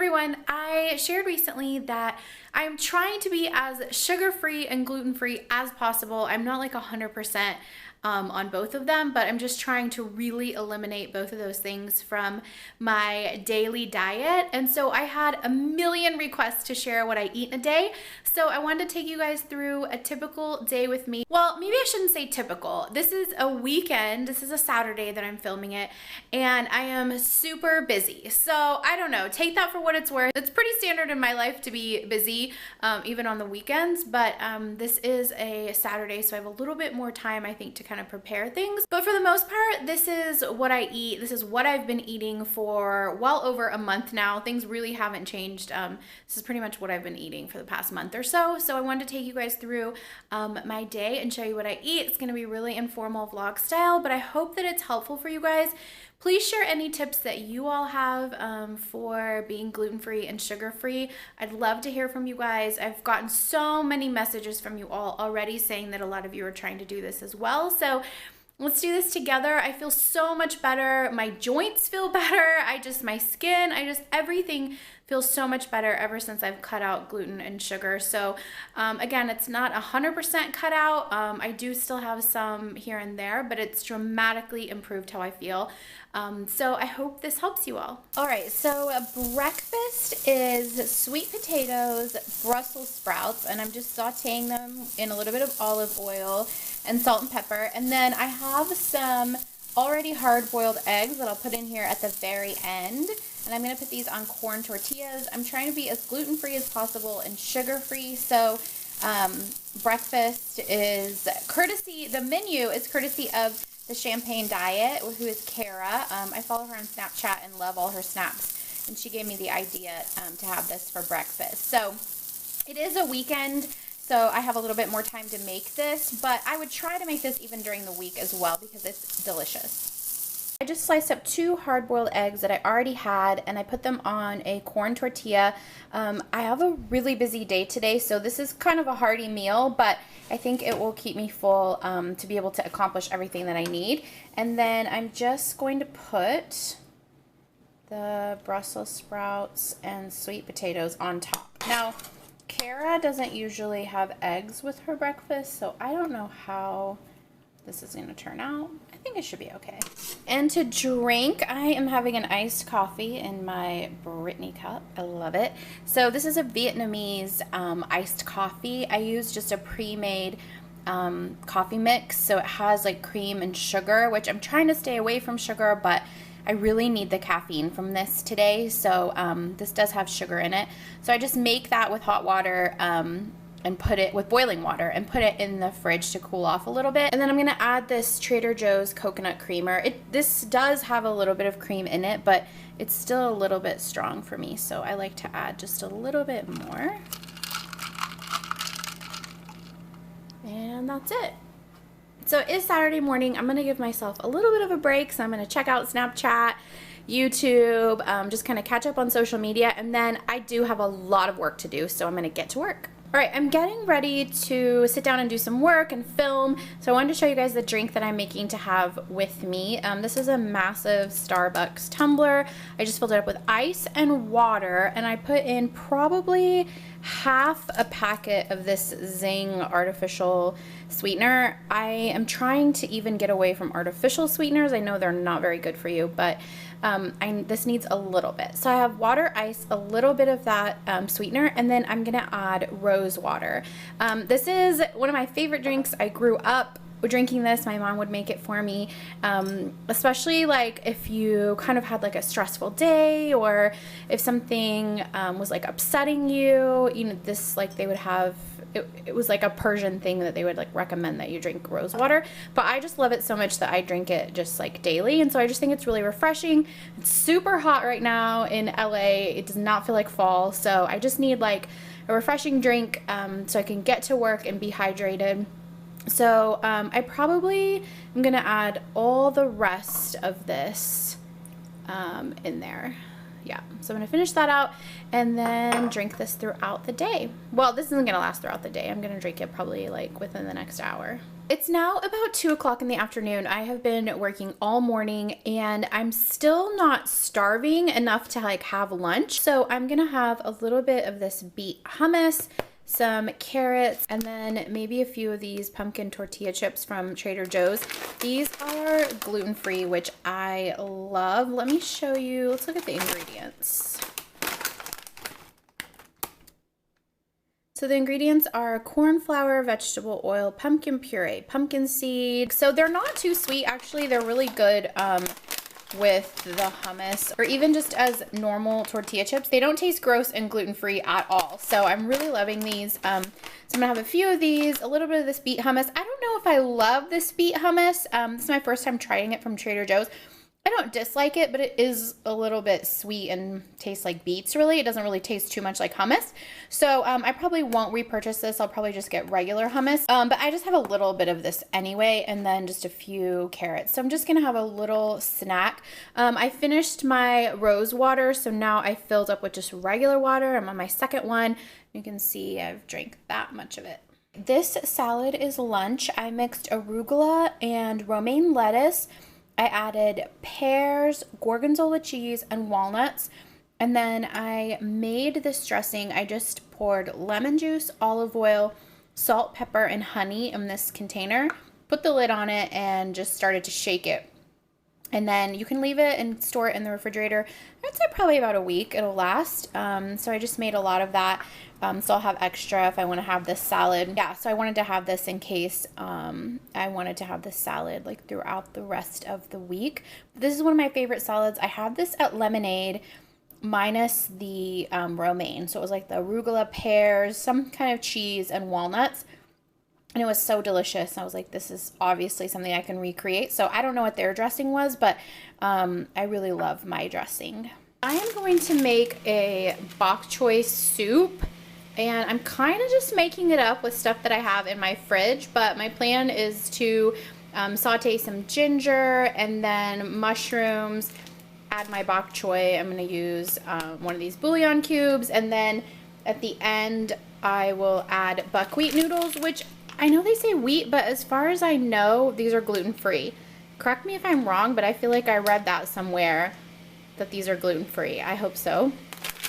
everyone, I shared recently that I'm trying to be as sugar-free and gluten-free as possible. I'm not like 100% on both of them, but I'm just trying to really eliminate both of those things from my daily diet. And so I had a million requests to share what I eat in a day. So I wanted to take you guys through a typical day with me. Well, maybe I shouldn't say typical. This is a weekend. This is a Saturday that I'm filming it, and I am super busy. So I don't know, take that for what it's worth. It's pretty standard in my life to be busy, even on the weekends, but this is a Saturday, so I have a little bit more time, I think, to kind of prepare things. But for the most part, this is what I eat. This is what I've been eating for well over a month now. Things really haven't changed. This is pretty much what I've been eating for the past month or so. So I wanted to take you guys through my day and show you what I eat. It's going to be really informal vlog style, but I hope that it's helpful for you guys. Please share any tips that you all have for being gluten-free and sugar-free. I'd love to hear from you guys. I've gotten so many messages from you all already saying that a lot of you are trying to do this as well. So let's do this together. I feel so much better. My joints feel better. My skin, everything feels so much better ever since I've cut out gluten and sugar. So again, it's not 100% cut out. I do still have some here and there, but it's dramatically improved how I feel. So I hope this helps you all. All right, so breakfast is sweet potatoes, Brussels sprouts, and I'm just sauteing them in a little bit of olive oil and salt and pepper. And then I have some already hard-boiled eggs that I'll put in here at the very end. And I'm going to put these on corn tortillas. I'm trying to be as gluten-free as possible and sugar-free. So breakfast is courtesy, the menu is courtesy of the Champagne Diet, who is Kara. I follow her on Snapchat and love all her snaps. And she gave me the idea to have this for breakfast. So it is a weekend, so I have a little bit more time to make this. But I would try to make this even during the week as well because it's delicious. I just sliced up 2 hard-boiled eggs that I already had, and I put them on a corn tortilla. I have a really busy day today, so this is kind of a hearty meal, but I think it will keep me full to be able to accomplish everything that I need. And then I'm just going to put the Brussels sprouts and sweet potatoes on top. Now, Kara doesn't usually have eggs with her breakfast, so I don't know how this is going to turn out. I think it should be okay. And to drink, I am having an iced coffee in my Whitney cup. I love it. So this is a Vietnamese iced coffee. I use just a pre-made coffee mix. So it has like cream and sugar, which I'm trying to stay away from sugar, but I really need the caffeine from this today. So this does have sugar in it. So I just make that with hot water and put it with boiling water and put it in the fridge to cool off a little bit. And then I'm gonna add this Trader Joe's coconut creamer. This does have a little bit of cream in it, but it's still a little bit strong for me. So I like to add just a little bit more. And that's it. So it is Saturday morning. I'm gonna give myself a little bit of a break. So I'm gonna check out Snapchat, YouTube, just kind of catch up on social media. And then I do have a lot of work to do, so I'm gonna get to work. All right, I'm getting ready to sit down and do some work and film. So I wanted to show you guys the drink that I'm making to have with me. This is a massive Starbucks tumbler. I just filled it up with ice and water, and I put in probably half a packet of this Zing artificial sweetener. I am trying to even get away from artificial sweeteners. I know they're not very good for you, but this needs a little bit. So I have water, ice, a little bit of that sweetener, and then I'm gonna add rose water. This is one of my favorite drinks. I grew up drinking this. My mom would make it for me, especially like if you kind of had like a stressful day, or if something was like upsetting you, this, like, they would have it was like a Persian thing that they would like recommend that you drink rose water. But I just love it so much that I drink it just like daily, and so I just think it's really refreshing. It's super hot right now in LA. It does not feel like fall, so I just need like a refreshing drink so I can get to work and be hydrated. So I probably am gonna add all the rest of this in there. Yeah, so I'm gonna finish that out and then drink this throughout the day. Well, this isn't gonna last throughout the day. I'm gonna drink it probably like within the next hour. It's now about 2 o'clock in the afternoon. I have been working all morning and I'm still not starving enough to like have lunch. So I'm gonna have a little bit of this beet hummus, some carrots, and then maybe a few of these pumpkin tortilla chips from Trader Joe's. These are gluten-free, which I love. Let me show you, let's look at the ingredients. So the ingredients are corn flour, vegetable oil, pumpkin puree, pumpkin seed. So they're not too sweet, actually. They're really good with the hummus, or even just as normal tortilla chips. They don't taste gross and gluten-free at all. So I'm really loving these. So I'm gonna have a few of these, a little bit of this beet hummus. I don't know if I love this beet hummus. This is my first time trying it from Trader Joe's. I don't dislike it, but it is a little bit sweet and tastes like beets, really. It doesn't really taste too much like hummus. So I probably won't repurchase this. I'll probably just get regular hummus. But I just have a little bit of this anyway, and then just a few carrots. So I'm just gonna have a little snack. I finished my rose water, so now I filled up with just regular water. I'm on my second one. You can see I've drank that much of it. This salad is lunch. I mixed arugula and romaine lettuce. I added pears, gorgonzola cheese, and walnuts. And then I made this dressing. I just poured lemon juice, olive oil, salt, pepper, and honey in this container. Put the lid on it and just started to shake it. And then you can leave it and store it in the refrigerator. I'd say probably about a week it'll last. So I just made a lot of that. So I'll have extra if I want to have this salad. Yeah, so I wanted to have this in case I wanted to have this salad like throughout the rest of the week. This is one of my favorite salads. I had this at Lemonade minus the romaine. So it was like the arugula, pears, some kind of cheese, and walnuts. And it was so delicious. I was like, this is obviously something I can recreate. So I don't know what their dressing was, but I really love my dressing. I am going to make a bok choy soup. And I'm kind of just making it up with stuff that I have in my fridge. But my plan is to saute some ginger and then mushrooms, add my bok choy. I'm going to use one of these bouillon cubes. And then at the end, I will add buckwheat noodles, which I know they say wheat, but as far as I know, these are gluten-free. Correct me if I'm wrong, but I feel like I read that somewhere that these are gluten-free. I hope so.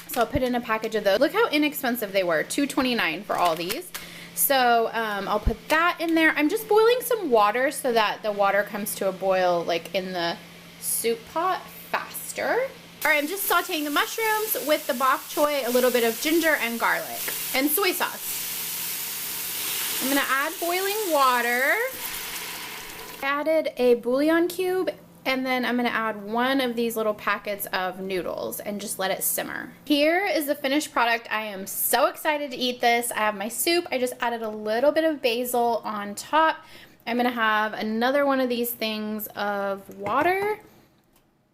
So I'll put in a package of those. Look how inexpensive they were, $2.29 for all these. So I'll put that in there. I'm just boiling some water so that the water comes to a boil like in the soup pot faster. All right, I'm just sauteing the mushrooms with the bok choy, a little bit of ginger and garlic, and soy sauce. I'm gonna add boiling water. I added a bouillon cube, and then I'm gonna add one of these little packets of noodles and just let it simmer. Here is the finished product. I am so excited to eat this. I have my soup. I just added a little bit of basil on top. I'm gonna have another one of these things of water.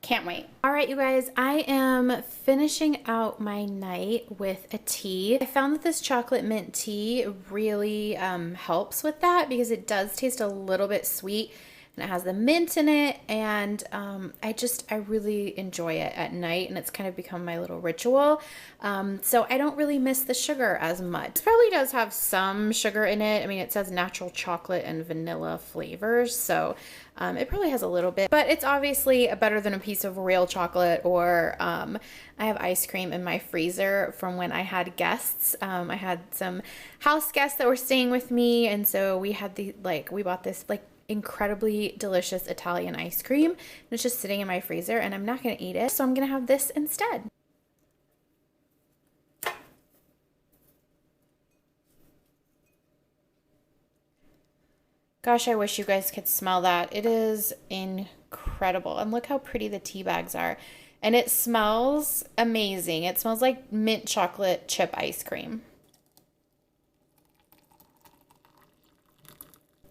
Can't wait. All right, you guys, I am finishing out my night with a tea. I found that this chocolate mint tea really helps with that because it does taste a little bit sweet and it has the mint in it, and I really enjoy it at night, and it's kind of become my little ritual. So I don't really miss the sugar as much. It probably does have some sugar in it. I mean, it says natural chocolate and vanilla flavors, so it probably has a little bit, but it's obviously better than a piece of real chocolate, or I have ice cream in my freezer from when I had guests. I had some house guests that were staying with me, and so we had we bought this incredibly delicious Italian ice cream, and it's just sitting in my freezer, and I'm not gonna eat it, so I'm gonna have this instead. Gosh, I wish you guys could smell that. It is incredible. And look how pretty the tea bags are. And it smells amazing. It smells like mint chocolate chip ice cream.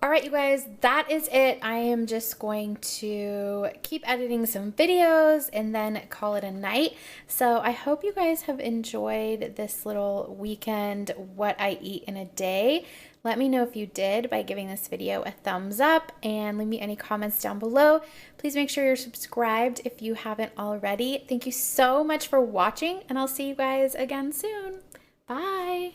All right, you guys, that is it. I am just going to keep editing some videos and then call it a night. So I hope you guys have enjoyed this little weekend, what I eat in a day. Let me know if you did by giving this video a thumbs up, and leave me any comments down below. Please make sure you're subscribed if you haven't already. Thank you so much for watching, and I'll see you guys again soon. Bye.